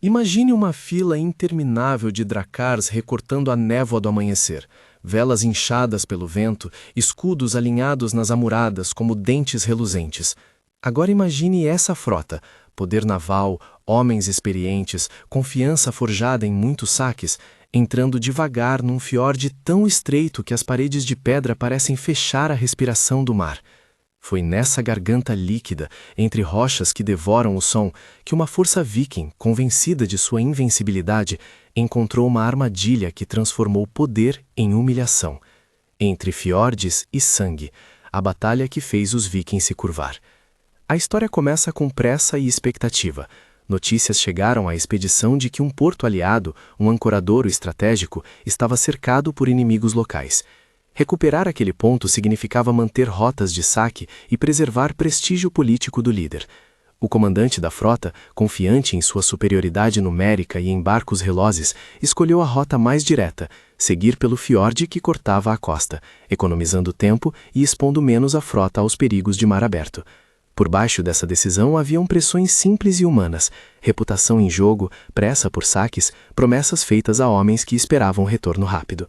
Imagine uma fila interminável de dracars recortando a névoa do amanhecer, velas inchadas pelo vento, escudos alinhados nas amuradas como dentes reluzentes. Agora imagine essa frota, poder naval, homens experientes, confiança forjada em muitos saques, entrando devagar num fiorde tão estreito que as paredes de pedra parecem fechar a respiração do mar. Foi nessa garganta líquida, entre rochas que devoram o som, que uma força viking, convencida de sua invencibilidade, encontrou uma armadilha que transformou poder em humilhação. Entre fiordes e sangue, a batalha que fez os vikings se curvar. A história começa com pressa e expectativa. Notícias chegaram à expedição de que um porto aliado, um ancoradouro estratégico, estava cercado por inimigos locais. Recuperar aquele ponto significava manter rotas de saque e preservar prestígio político do líder. O comandante da frota, confiante em sua superioridade numérica e em barcos velozes, escolheu a rota mais direta, seguir pelo fiorde que cortava a costa, economizando tempo e expondo menos a frota aos perigos de mar aberto. Por baixo dessa decisão haviam pressões simples e humanas, reputação em jogo, pressa por saques, promessas feitas a homens que esperavam retorno rápido.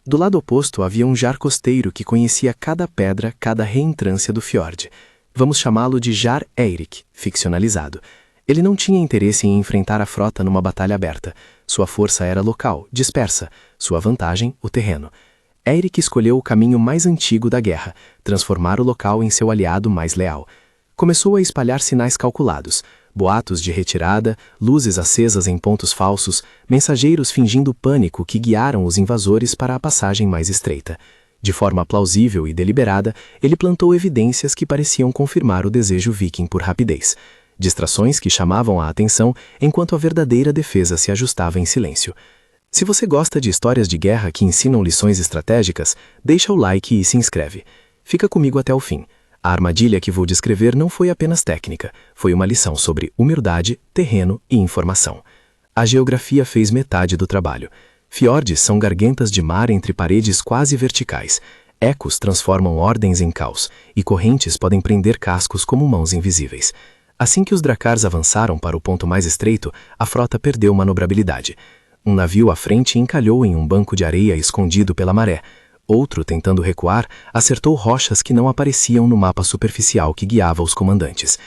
Do lado oposto havia um jar costeiro que conhecia cada pedra, cada reentrância do fiorde. Vamos chamá-lo de Jar Eirik, ficcionalizado. Ele não tinha interesse em enfrentar a frota numa batalha aberta. Sua força era local, dispersa. Sua vantagem, o terreno. Eirik escolheu o caminho mais antigo da guerra, transformar o local em seu aliado mais leal. Começou a espalhar sinais calculados, boatos de retirada, luzes acesas em pontos falsos, mensageiros fingindo pânico que guiaram os invasores para a passagem mais estreita. De forma plausível e deliberada, ele plantou evidências que pareciam confirmar o desejo viking por rapidez. Distrações que chamavam a atenção enquanto a verdadeira defesa se ajustava em silêncio. Se você gosta de histórias de guerra que ensinam lições estratégicas, deixa o like e se inscreve. Fica comigo até o fim. A armadilha que vou descrever não foi apenas técnica, foi uma lição sobre humildade, terreno e informação. A geografia fez metade do trabalho. Fiordes são gargantas de mar entre paredes quase verticais. Ecos transformam ordens em caos, e correntes podem prender cascos como mãos invisíveis. Assim que os dracars avançaram para o ponto mais estreito, a frota perdeu manobrabilidade. Um navio à frente encalhou em um banco de areia escondido pela maré. Outro, tentando recuar, acertou rochas que não apareciam no mapa superficial que guiava os comandantes.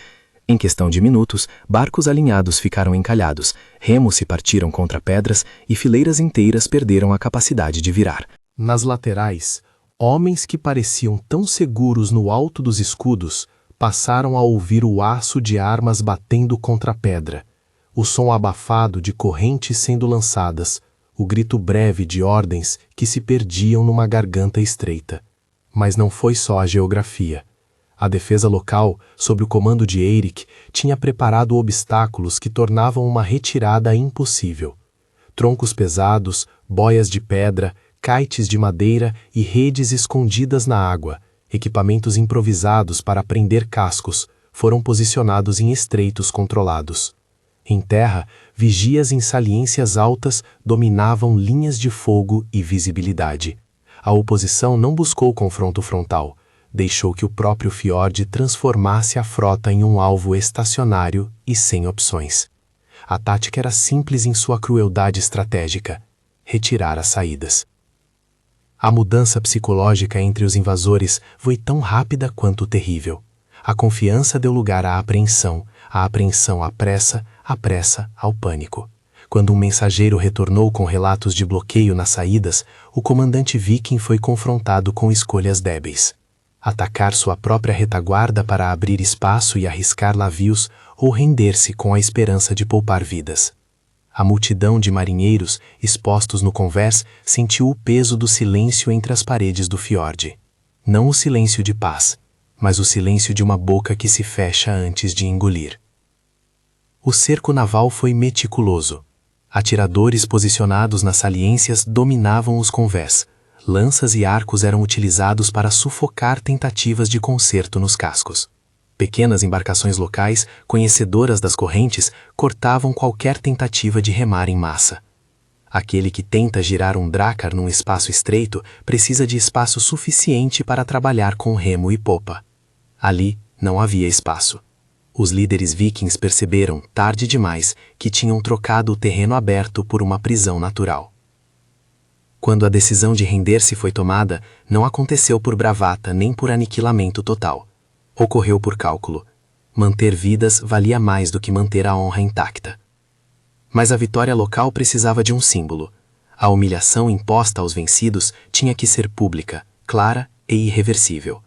Em questão de minutos, barcos alinhados ficaram encalhados, remos se partiram contra pedras e fileiras inteiras perderam a capacidade de virar. Nas laterais, homens que pareciam tão seguros no alto dos escudos passaram a ouvir o aço de armas batendo contra a pedra, o som abafado de correntes sendo lançadas, o grito breve de ordens que se perdiam numa garganta estreita. Mas não foi só a geografia. A defesa local, sob o comando de Eirik, tinha preparado obstáculos que tornavam uma retirada impossível. Troncos pesados, boias de pedra, kites de madeira e redes escondidas na água, equipamentos improvisados para prender cascos, foram posicionados em estreitos controlados. Em terra, vigias em saliências altas dominavam linhas de fogo e visibilidade. A oposição não buscou confronto frontal, deixou que o próprio fiorde transformasse a frota em um alvo estacionário e sem opções. A tática era simples em sua crueldade estratégica: retirar as saídas. A mudança psicológica entre os invasores foi tão rápida quanto terrível. A confiança deu lugar à apreensão à pressa, a pressa ao pânico. Quando um mensageiro retornou com relatos de bloqueio nas saídas, o comandante viking foi confrontado com escolhas débeis. Atacar sua própria retaguarda para abrir espaço e arriscar navios, ou render-se com a esperança de poupar vidas. A multidão de marinheiros, expostos no convés, sentiu o peso do silêncio entre as paredes do fiorde. Não o silêncio de paz, mas o silêncio de uma boca que se fecha antes de engolir. O cerco naval foi meticuloso. Atiradores posicionados nas saliências dominavam os convés. Lanças e arcos eram utilizados para sufocar tentativas de conserto nos cascos. Pequenas embarcações locais, conhecedoras das correntes, cortavam qualquer tentativa de remar em massa. Aquele que tenta girar um dracar num espaço estreito precisa de espaço suficiente para trabalhar com remo e popa. Ali não havia espaço. Os líderes vikings perceberam, tarde demais, que tinham trocado o terreno aberto por uma prisão natural. Quando a decisão de render-se foi tomada, não aconteceu por bravata nem por aniquilamento total. Ocorreu por cálculo. Manter vidas valia mais do que manter a honra intacta. Mas a vitória local precisava de um símbolo. A humilhação imposta aos vencidos tinha que ser pública, clara e irreversível.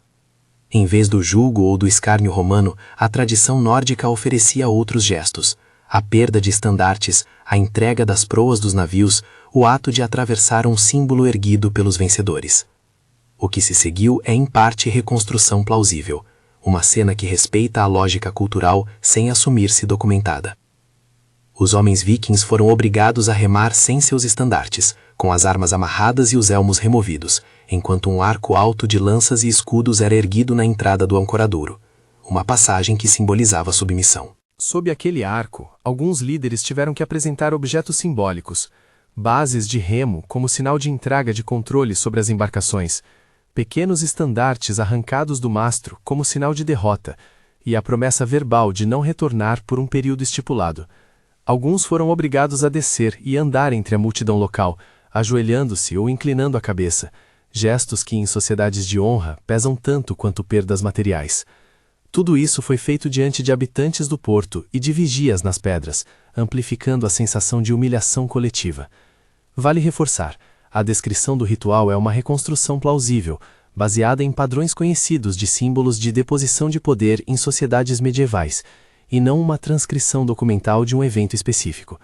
Em vez do julgo ou do escárnio romano, a tradição nórdica oferecia outros gestos: a perda de estandartes, a entrega das proas dos navios, o ato de atravessar um símbolo erguido pelos vencedores. O que se seguiu é em parte reconstrução plausível, uma cena que respeita a lógica cultural sem assumir-se documentada. Os homens vikings foram obrigados a remar sem seus estandartes, com as armas amarradas e os elmos removidos, enquanto um arco alto de lanças e escudos era erguido na entrada do ancoradouro, uma passagem que simbolizava submissão. Sob aquele arco, alguns líderes tiveram que apresentar objetos simbólicos, bases de remo como sinal de entrega de controle sobre as embarcações, pequenos estandartes arrancados do mastro como sinal de derrota, e a promessa verbal de não retornar por um período estipulado. Alguns foram obrigados a descer e andar entre a multidão local, ajoelhando-se ou inclinando a cabeça, gestos que em sociedades de honra pesam tanto quanto perdas materiais. Tudo isso foi feito diante de habitantes do porto e de vigias nas pedras, amplificando a sensação de humilhação coletiva. Vale reforçar, a descrição do ritual é uma reconstrução plausível, baseada em padrões conhecidos de símbolos de deposição de poder em sociedades medievais, e não uma transcrição documental de um evento específico.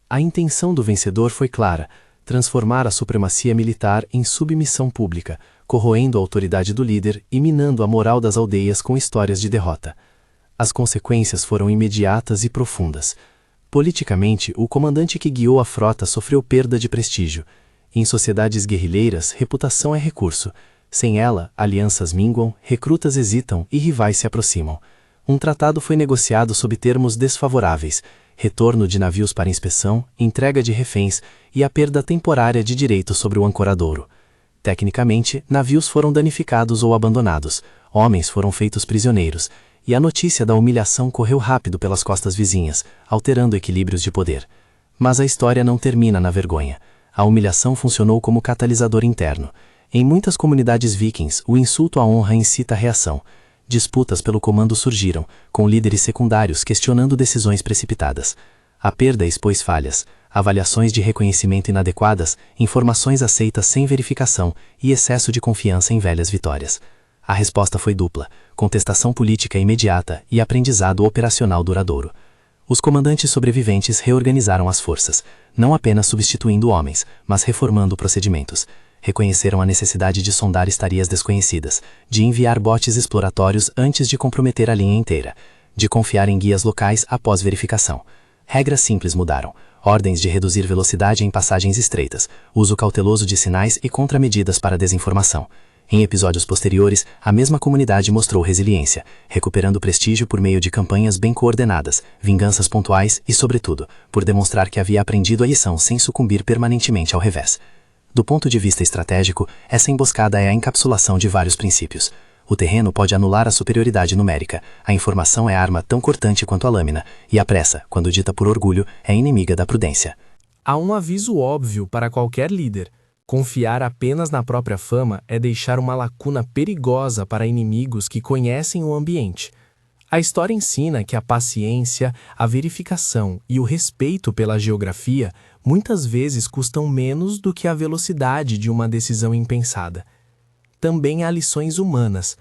A intenção do vencedor foi clara: transformar a supremacia militar em submissão pública, corroendo a autoridade do líder e minando a moral das aldeias com histórias de derrota. As consequências foram imediatas e profundas. Politicamente, o comandante que guiou a frota sofreu perda de prestígio. Em sociedades guerrilheiras, reputação é recurso. Sem ela, alianças minguam, recrutas hesitam e rivais se aproximam. Um tratado foi negociado sob termos desfavoráveis: retorno de navios para inspeção, entrega de reféns e a perda temporária de direitos sobre o ancoradouro. Tecnicamente, navios foram danificados ou abandonados, homens foram feitos prisioneiros, e a notícia da humilhação correu rápido pelas costas vizinhas, alterando equilíbrios de poder. Mas a história não termina na vergonha. A humilhação funcionou como catalisador interno. Em muitas comunidades vikings, o insulto à honra incita a reação. Disputas pelo comando surgiram, com líderes secundários questionando decisões precipitadas. A perda expôs falhas, avaliações de reconhecimento inadequadas, informações aceitas sem verificação e excesso de confiança em velhas vitórias. A resposta foi dupla: contestação política imediata e aprendizado operacional duradouro. Os comandantes sobreviventes reorganizaram as forças, não apenas substituindo homens, mas reformando procedimentos. Reconheceram a necessidade de sondar estarias desconhecidas, de enviar botes exploratórios antes de comprometer a linha inteira, de confiar em guias locais após verificação. Regras simples mudaram: ordens de reduzir velocidade em passagens estreitas, uso cauteloso de sinais e contramedidas para desinformação. Em episódios posteriores, a mesma comunidade mostrou resiliência, recuperando prestígio por meio de campanhas bem coordenadas, vinganças pontuais e, sobretudo, por demonstrar que havia aprendido a lição sem sucumbir permanentemente ao revés. Do ponto de vista estratégico, essa emboscada é a encapsulação de vários princípios. O terreno pode anular a superioridade numérica, a informação é arma tão cortante quanto a lâmina, e a pressa, quando dita por orgulho, é inimiga da prudência. Há um aviso óbvio para qualquer líder: confiar apenas na própria fama é deixar uma lacuna perigosa para inimigos que conhecem o ambiente. A história ensina que a paciência, a verificação e o respeito pela geografia muitas vezes custam menos do que a velocidade de uma decisão impensada. Também há lições humanas.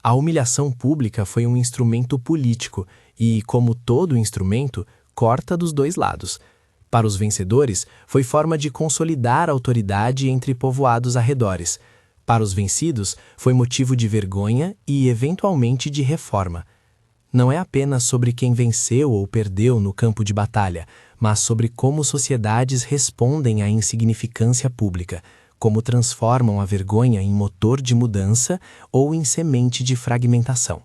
A humilhação pública foi um instrumento político e, como todo instrumento, corta dos dois lados. Para os vencedores, foi forma de consolidar a autoridade entre povoados arredores. Para os vencidos, foi motivo de vergonha e, eventualmente, de reforma. Não é apenas sobre quem venceu ou perdeu no campo de batalha, mas sobre como sociedades respondem à insignificância pública, como transformam a vergonha em motor de mudança ou em semente de fragmentação.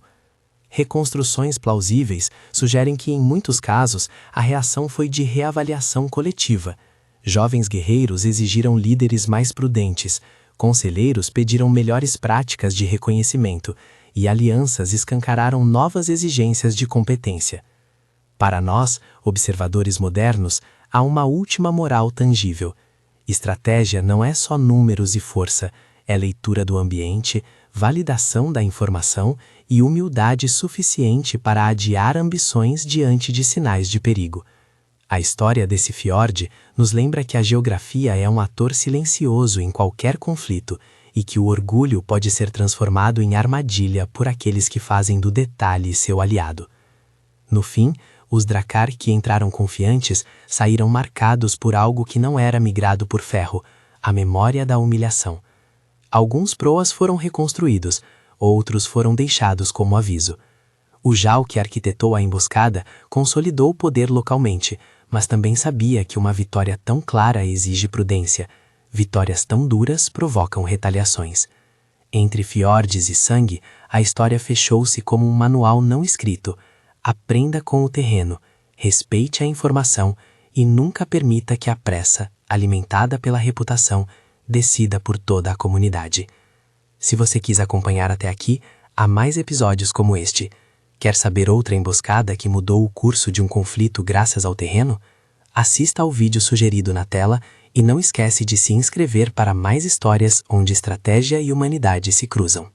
Reconstruções plausíveis sugerem que, em muitos casos, a reação foi de reavaliação coletiva. Jovens guerreiros exigiram líderes mais prudentes, conselheiros pediram melhores práticas de reconhecimento, e alianças escancararam novas exigências de competência. Para nós, observadores modernos, há uma última moral tangível. Estratégia não é só números e força, é leitura do ambiente, validação da informação e humildade suficiente para adiar ambições diante de sinais de perigo. A história desse fiord nos lembra que a geografia é um ator silencioso em qualquer conflito e que o orgulho pode ser transformado em armadilha por aqueles que fazem do detalhe seu aliado. No fim, os Drakkar que entraram confiantes saíram marcados por algo que não era migrado por ferro, a memória da humilhação. Alguns proas foram reconstruídos, outros foram deixados como aviso. O Jau que arquitetou a emboscada consolidou o poder localmente, mas também sabia que uma vitória tão clara exige prudência. Vitórias tão duras provocam retaliações. Entre fiordes e sangue, a história fechou-se como um manual não escrito. Aprenda com o terreno, respeite a informação e nunca permita que a pressa, alimentada pela reputação, decida por toda a comunidade. Se você quis acompanhar até aqui, há mais episódios como este. Quer saber outra emboscada que mudou o curso de um conflito graças ao terreno? Assista ao vídeo sugerido na tela e não esquece de se inscrever para mais histórias onde estratégia e humanidade se cruzam.